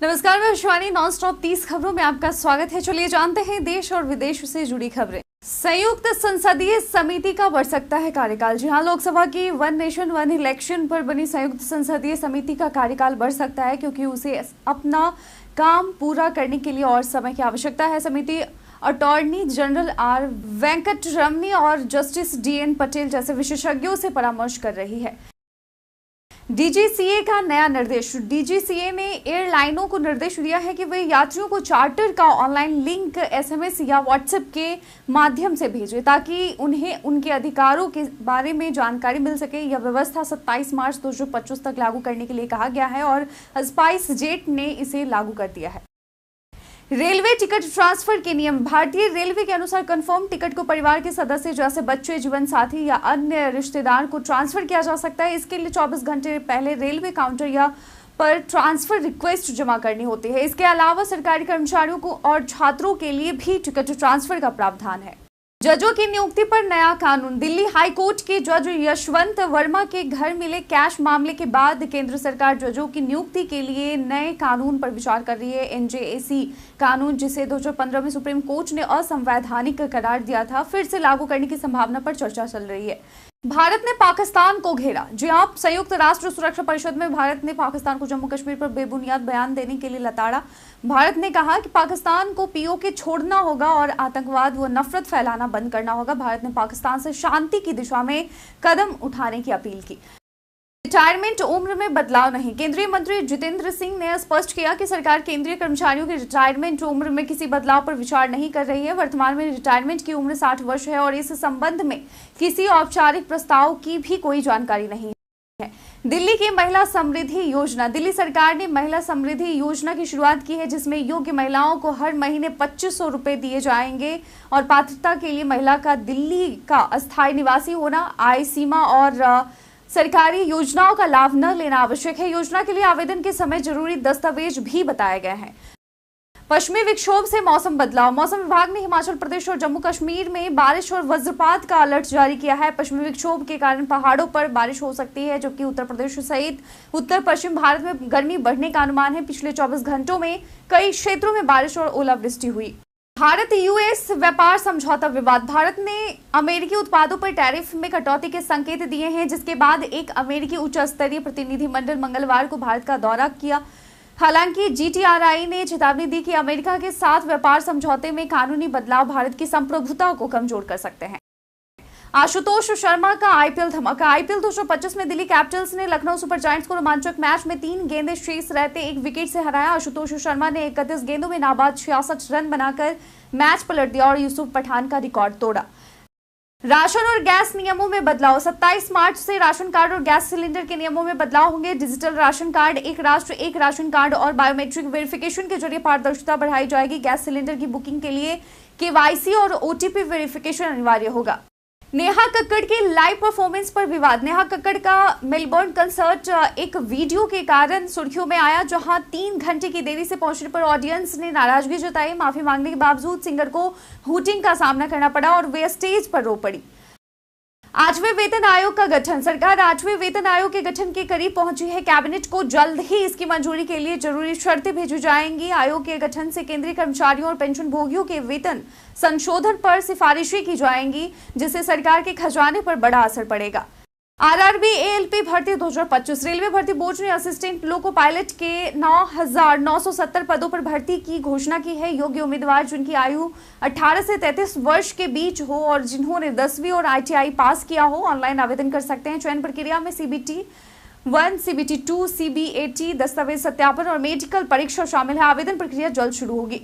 नमस्कार, मैं Shivani. Non stop 30 खबरों में आपका स्वागत है। चलिए जानते हैं देश और विदेश से जुड़ी खबरें। संयुक्त संसदीय समिति का बढ़ सकता है कार्यकाल। जी हां, लोकसभा की वन नेशन वन इलेक्शन पर बनी संयुक्त संसदीय समिति का कार्यकाल बढ़ सकता है क्योंकि उसे अपना काम पूरा करने के लिए और समय की आवश्यकता है। समिति अटॉर्नी जनरल आर वेंकटरमणी और जस्टिस DN पटेल जैसे विशेषज्ञों से परामर्श कर रही है। DGCA का नया निर्देश। DGCA ने एयरलाइनों को निर्देश दिया है कि वे यात्रियों को चार्टर का ऑनलाइन लिंक SMS या WhatsApp के माध्यम से भेजें ताकि उन्हें उनके अधिकारों के बारे में जानकारी मिल सके। यह व्यवस्था 27 मार्च 2025 तक लागू करने के लिए कहा गया है और स्पाइस जेट ने इसे लागू कर दिया है। रेलवे टिकट ट्रांसफर के नियम। भारतीय रेलवे के अनुसार कंफर्म टिकट को परिवार के सदस्य जैसे बच्चे, जीवन साथी या अन्य रिश्तेदार को ट्रांसफर किया जा सकता है। इसके लिए 24 घंटे पहले रेलवे काउंटर या पर ट्रांसफर रिक्वेस्ट जमा करनी होती है। इसके अलावा सरकारी कर्मचारियों को और छात्रों के लिए भी टिकट ट्रांसफर का प्रावधान है। जजों की नियुक्ति पर नया कानून। दिल्ली हाई कोर्ट के जज यशवंत वर्मा के घर मिले कैश मामले के बाद केंद्र सरकार जजों की नियुक्ति के लिए नए कानून पर विचार कर रही है। NJAC कानून, जिसे 2015 में सुप्रीम कोर्ट ने असंवैधानिक करार दिया था, फिर से लागू करने की संभावना पर चर्चा चल रही है। भारत ने पाकिस्तान को घेरा। जी हां, संयुक्त राष्ट्र सुरक्षा परिषद में भारत ने पाकिस्तान को जम्मू कश्मीर पर बेबुनियाद बयान देने के लिए लताड़ा। भारत ने कहा कि पाकिस्तान को POK छोड़ना होगा और आतंकवाद व नफरत फैलाना बंद करना होगा। भारत ने पाकिस्तान से शांति की दिशा में कदम उठाने की अपील की। रिटायरमेंट उम्र में बदलाव नहीं। केंद्रीय मंत्री जितेंद्र सिंह ने स्पष्ट किया कि सरकार केंद्रीय कर्मचारियों की रिटायरमेंट उम्र में किसी बदलाव पर विचार नहीं कर रही है। वर्तमान में रिटायरमेंट की उम्र 60 वर्ष है और इस संबंध में किसी औपचारिक प्रस्ताव की भी कोई जानकारी नहीं है। दिल्ली की महिला समृद्धि योजना। दिल्ली सरकार ने महिला समृद्धि योजना की शुरुआत की है, जिसमें योग्य महिलाओं को हर महीने 2500 रुपए दिए जाएंगे और पात्रता के लिए महिला का दिल्ली का अस्थायी निवासी होना, आय सीमा और सरकारी योजनाओं का लाभ न लेना आवश्यक है। योजना के लिए आवेदन के समय जरूरी दस्तावेज भी बताए गए हैं। पश्चिमी विक्षोभ से मौसम बदलाव। मौसम विभाग ने हिमाचल प्रदेश और जम्मू कश्मीर में बारिश और वज्रपात का अलर्ट जारी किया है। पश्चिमी विक्षोभ के कारण पहाड़ों पर बारिश हो सकती है, जबकि उत्तर प्रदेश सहित उत्तर पश्चिम भारत में गर्मी बढ़ने का अनुमान है। पिछले 24 घंटों में कई क्षेत्रों में बारिश और ओलावृष्टि हुई। भारत US व्यापार समझौता विवाद। भारत ने अमेरिकी उत्पादों पर टैरिफ में कटौती के संकेत दिए हैं, जिसके बाद एक अमेरिकी उच्च स्तरीय प्रतिनिधिमंडल मंगलवार को भारत का दौरा किया। हालांकि GTRI ने चेतावनी दी कि अमेरिका के साथ व्यापार समझौते में कानूनी बदलाव भारत की संप्रभुता को कमजोर कर सकते हैं। आशुतोष शर्मा का IPL धमाका। IPL 225 में दिल्ली कैपिटल्स ने लखनऊ सुपर जायंट्स को रोमांचक मैच में 3 गेंदें शेष रहते 1 विकेट से हराया। आशुतोष शर्मा ने 31 गेंदों में नाबाद 66 रन बनाकर मैच पलट दिया और यूसुफ पठान का रिकॉर्ड तोड़ा। राशन और गैस नियमों में बदलाव। 27 मार्च से राशन कार्ड और गैस सिलेंडर के नियमों में बदलाव होंगे। डिजिटल राशन कार्ड, एक राष्ट्र एक राशन कार्ड और बायोमेट्रिक वेरिफिकेशन के जरिए पारदर्शिता बढ़ाई जाएगी। गैस सिलेंडर की बुकिंग के लिए KYC और OTP वेरिफिकेशन अनिवार्य होगा। नेहा कक्कड़ के लाइव परफॉर्मेंस पर विवाद। नेहा कक्कड़ का मेलबर्न कंसर्ट एक वीडियो के कारण सुर्खियों में आया, जहां 3 घंटे की देरी से पहुंचने पर ऑडियंस ने नाराजगी जताई। माफी मांगने के बावजूद सिंगर को हूटिंग का सामना करना पड़ा और वे स्टेज पर रो पड़ी। 8वें वेतन आयोग का गठन। सरकार 8वें वेतन आयोग के गठन के करीब पहुंची है। कैबिनेट को जल्द ही इसकी मंजूरी के लिए जरूरी शर्तें भेजी जाएंगी। आयोग के गठन से केंद्रीय कर्मचारियों और पेंशन भोगियों के वेतन संशोधन पर सिफारिशें की जाएंगी, जिससे सरकार के खजाने पर बड़ा असर पड़ेगा। RRB ALP भर्ती 2025। रेलवे भर्ती बोर्ड ने असिस्टेंट लोको पायलट के 9,970 पदों पर भर्ती की घोषणा की है। योग्य उम्मीदवार जिनकी आयु 18 से 33 वर्ष के बीच हो और जिन्होंने 10वीं और ITI पास किया हो, ऑनलाइन आवेदन कर सकते हैं। चयन प्रक्रिया में CBT 1, CBT 2, CBAT, दस्तावेज सत्यापन और मेडिकल परीक्षा शामिल है। आवेदन प्रक्रिया जल्द शुरू होगी।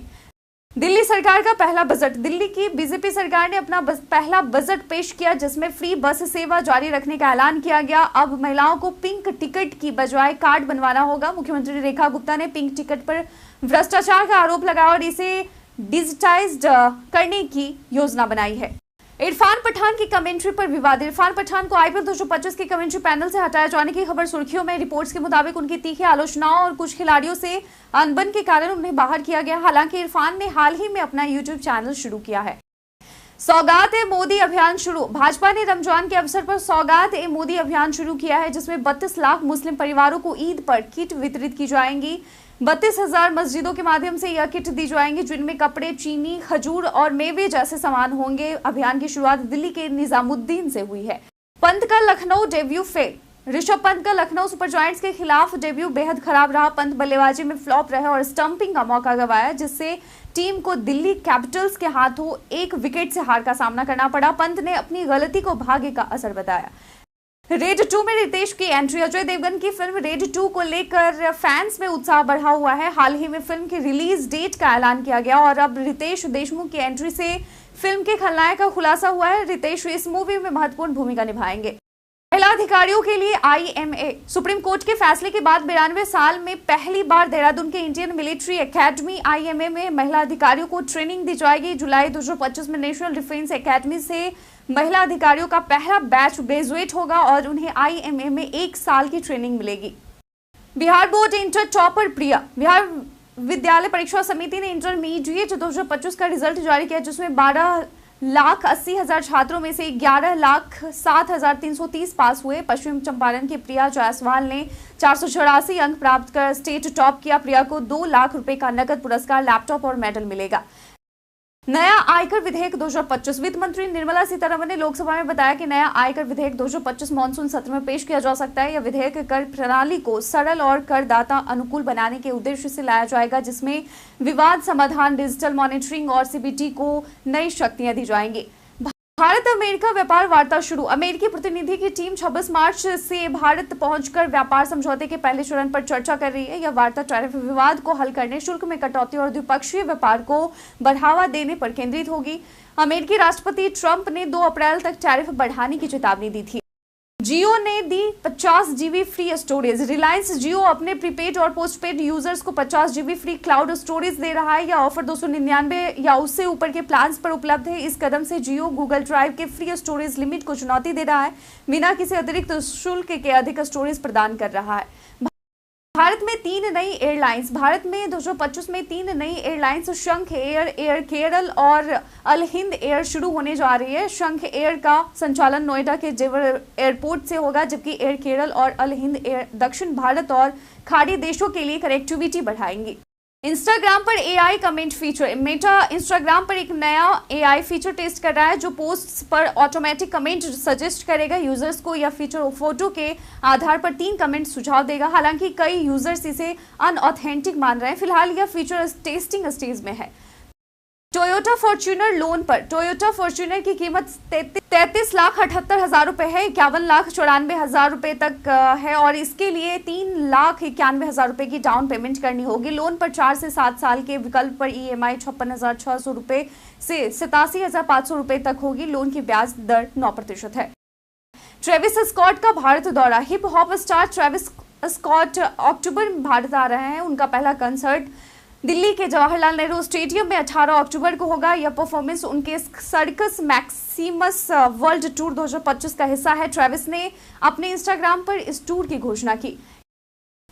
दिल्ली सरकार का पहला बजट। दिल्ली की BJP सरकार ने अपना पहला बजट पेश किया, जिसमें फ्री बस सेवा जारी रखने का ऐलान किया गया। अब महिलाओं को पिंक टिकट की बजाय कार्ड बनवाना होगा। मुख्यमंत्री रेखा गुप्ता ने पिंक टिकट पर भ्रष्टाचार का आरोप लगाया और इसे डिजिटाइज्ड करने की योजना बनाई है। इरफान पठान की कमेंट्री पर विवाद। इरफान पठान को IPL 225 के कमेंट्री पैनल से हटाए जाने की खबर सुर्खियों में। रिपोर्ट्स के मुताबिक उनकी तीखी आलोचनाओं और कुछ खिलाड़ियों से अनबन के कारण उन्हें बाहर किया गया। हालांकि इरफान ने हाल ही में अपना YouTube चैनल शुरू किया है। सौगात-ए-मोदी अभियान शुरू। भाजपा ने रमजान के अवसर पर सौगात-ए-मोदी अभियान शुरू किया है, जिसमें 32 लाख मुस्लिम परिवारों को ईद पर किट वितरित की जाएंगी। 32,000 मस्जिदों के माध्यम से यह किट दी जाएंगी, जिनमें कपड़े, चीनी, खजूर और मेवे जैसे सामान होंगे। अभियान की शुरुआत दिल्ली के निजामुद्दीन से हुई है। पंत का लखनऊ डेब्यू फेल। ऋषभ पंत का लखनऊ सुपर जायंट्स के खिलाफ डेब्यू बेहद खराब रहा। पंत बल्लेबाजी में फ्लॉप रहे और स्टंपिंग का मौका गंवाया, जिससे टीम को दिल्ली कैपिटल्स के हाथों 1 विकेट से हार का सामना करना पड़ा। पंत ने अपनी गलती को भाग्य का असर बताया। रेड 2 में रितेश की एंट्री। अजय देवगन की फिल्म रेड 2 को लेकर फैंस में उत्साह बढ़ा हुआ है। हाल ही में फिल्म की रिलीज डेट का ऐलान किया गया और अब रितेश देशमुख की एंट्री से फिल्म के खलनायक का खुलासा हुआ है। रितेश इस मूवी में महत्वपूर्ण भूमिका निभाएंगे। महिला अधिकारियों के लिए IMA। सुप्रीम कोर्ट के फैसले के बाद 92 साल में पहली बार देहरादून के इंडियन मिलिट्री एकेडमी IMA में महिला अधिकारियों को ट्रेनिंग दी जाएगी। जुलाई 2025 में नेशनल डिफेंस एकेडमी से महिला अधिकारियों का पहला बैच ग्रेजुएट होगा और उन्हें IMA में 1 साल की ट्रेनिंग मिलेगी। बिहार बोर्ड इंटर टॉपर प्रिया। बिहार विद्यालय परीक्षा समिति ने इंटरमीडिएट 2025 का रिजल्ट जारी किया, जिसमें 12,80,000 छात्रों में से 11,07,330 पास हुए। पश्चिम चंपारण की प्रिया जायसवाल ने 484 अंक प्राप्त कर स्टेट टॉप किया। प्रिया को 2 लाख रुपए का नकद पुरस्कार, लैपटॉप और मेडल मिलेगा। नया आयकर विधेयक 2025। वित्त मंत्री निर्मला सीतारमण ने लोकसभा में बताया कि नया आयकर विधेयक 2025 मानसून सत्र में पेश किया जा सकता है। यह विधेयक कर प्रणाली को सरल और करदाता अनुकूल बनाने के उद्देश्य से लाया जाएगा, जिसमें विवाद समाधान, डिजिटल मॉनिटरिंग और CBT को नई शक्तियां दी जाएंगी। भारत अमेरिका व्यापार वार्ता शुरू। अमेरिकी प्रतिनिधि की टीम 26 मार्च से भारत पहुंचकर व्यापार समझौते के पहले चरण पर चर्चा कर रही है। यह वार्ता टैरिफ विवाद को हल करने, शुल्क में कटौती और द्विपक्षीय व्यापार को बढ़ावा देने पर केंद्रित होगी। अमेरिकी राष्ट्रपति ट्रंप ने 2 अप्रैल तक टैरिफ बढ़ाने की चेतावनी दी थी। जियो ने दी 50 GB फ्री स्टोरेज। रिलायंस जियो अपने प्रीपेड और पोस्टपेड यूजर्स को 50 GB फ्री क्लाउड स्टोरेज दे रहा है। यह ऑफर 299 या उससे ऊपर के प्लान्स पर उपलब्ध है। इस कदम से जियो गूगल ड्राइव के फ्री स्टोरेज लिमिट को चुनौती दे रहा है, बिना किसी अतिरिक्त शुल्क के अधिक स्टोरेज प्रदान कर रहा है। भारत में 3 नई एयरलाइंस। भारत में 2025 में 3 नई एयरलाइंस शंख एयर, एयर केरल और अल हिंद एयर शुरू होने जा रही है। शंख एयर का संचालन नोएडा के जेवर एयरपोर्ट से होगा, जबकि एयर केरल और अल हिंद एयर दक्षिण भारत और खाड़ी देशों के लिए कनेक्टिविटी बढ़ाएंगी। इंस्टाग्राम पर AI comment feature. Meta Instagram पर एक नया AI फीचर टेस्ट कर रहा है, जो पोस्ट्स पर ऑटोमेटिक कमेंट सजेस्ट करेगा। यूजर्स को यह फीचर फोटो के आधार पर 3 कमेंट सुझाव देगा। हालांकि कई यूजर्स इसे अनऑथेंटिक मान रहे हैं। फिलहाल यह फीचर टेस्टिंग स्टेज में है। टोयोटा फॉर्च्यूनर लोन पर। टोयोटा फॉर्च्यूनर की कीमत 33,78,000 रुपए है, 51,94,000 रुपए तक है और इसके लिए 3,91,000 रुपए की डाउन पेमेंट करनी होगी। लोन पर 4 से 7 साल के विकल्प पर EMI 56,600 रुपए से 87,500 रुपए तक होगी। लोन की ब्याज दर 9% है। ट्रेविस स्कॉट का भारत दौरा। Hip hop star Travis Scott अक्टूबर में भारत आ रहे हैं। उनका पहला कंसर्ट दिल्ली के जवाहरलाल नेहरू स्टेडियम में 18 अक्टूबर को होगा। यह परफॉर्मेंस उनके सर्कस मैक्सिमस वर्ल्ड टूर 2025 का हिस्सा है। ट्रेविस ने अपने इंस्टाग्राम पर इस टूर की घोषणा की।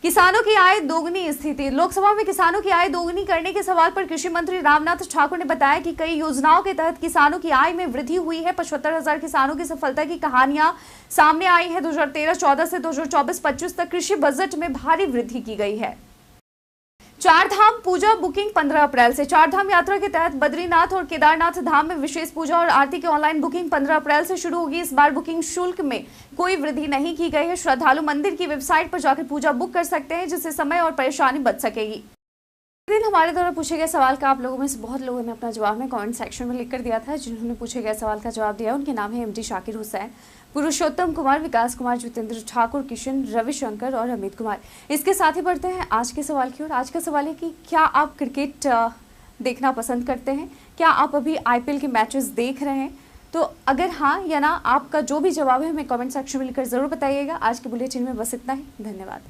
किसानों की आय दोगुनी स्थिति। लोकसभा में किसानों की आय दोगुनी करने के सवाल पर कृषि मंत्री रामनाथ ठाकुर ने बताया कि कई योजनाओं के तहत किसानों की आय में वृद्धि हुई है। 75,000 किसानों की सफलता की कहानियां सामने आई है। 2013-14 से 2024-25 तक कृषि बजट में भारी वृद्धि की गई है। चारधाम पूजा बुकिंग 15 अप्रैल से। चारधाम यात्रा के तहत बद्रीनाथ और केदारनाथ धाम में विशेष पूजा और आरती की ऑनलाइन बुकिंग 15 अप्रैल से शुरू होगी। इस बार बुकिंग शुल्क में कोई वृद्धि नहीं की गई है। श्रद्धालु मंदिर की वेबसाइट पर जाकर पूजा बुक कर सकते हैं, जिससे समय और परेशानी बच सकेगी। दिन हमारे द्वारा पूछे गए सवाल का आप लोगों में से बहुत लोगों ने अपना जवाब में कमेंट सेक्शन में लिखकर दिया था। जिन्होंने पूछे गए सवाल का जवाब दिया उनके नाम है MD शाकिर हुसैन, पुरुषोत्तम कुमार, विकास कुमार, जितेंद्र ठाकुर, किशन, रविशंकर और अमित कुमार। इसके साथ ही बढ़ते हैं आज के सवाल की ओर। आज का सवाल है कि क्या आप क्रिकेट देखना पसंद करते हैं? क्या आप अभी IPL के मैचेस देख रहे हैं? तो अगर हाँ या ना, आपका जो भी जवाब है हमें कमेंट सेक्शन में लिखकर जरूर बताइएगा। आज के बुलेटिन में बस इतना ही। धन्यवाद।